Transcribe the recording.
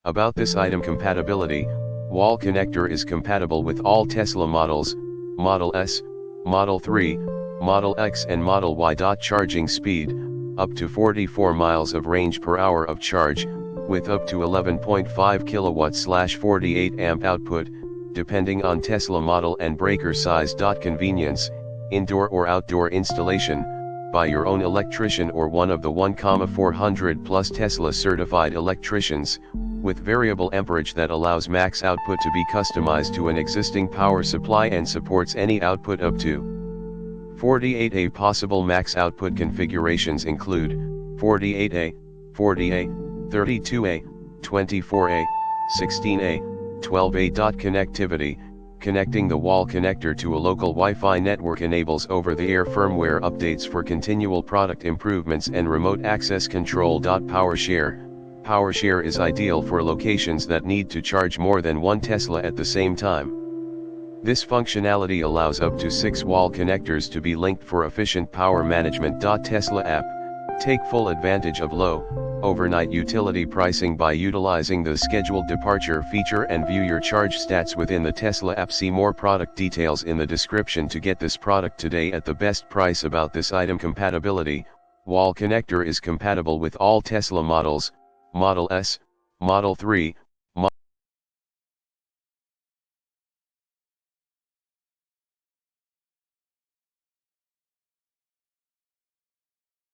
About this item compatibility, wall connector is compatible with all Tesla models, Model S, Model 3, Model X and Model Y. Charging speed, up to 44 miles of range per hour of charge, with up to 11.5 kilowatts/48 amp output, depending on Tesla model and breaker size. Convenience, indoor or outdoor installation, by your own electrician or one of the 1,400 plus Tesla certified electricians, with variable amperage that allows max output to be customized to an existing power supply and supports any output up to 48A. Possible max output configurations include 48A, 40A, 32A, 24A, 16A, 12A. Connectivity, connecting the wall connector to a local Wi-Fi network enables over-the-air firmware updates for continual product improvements and remote access control. PowerShare, PowerShare is ideal for locations that need to charge more than one Tesla at the same time. This functionality allows up to 6 wall connectors to be linked for efficient power management. Tesla app, take full advantage of low, overnight utility pricing by utilizing the scheduled departure feature and view your charge stats within the Tesla app. See more product details in the description to get this product today at the best price. About this item compatibility, wall connector is compatible with all Tesla models, Model S, Model 3,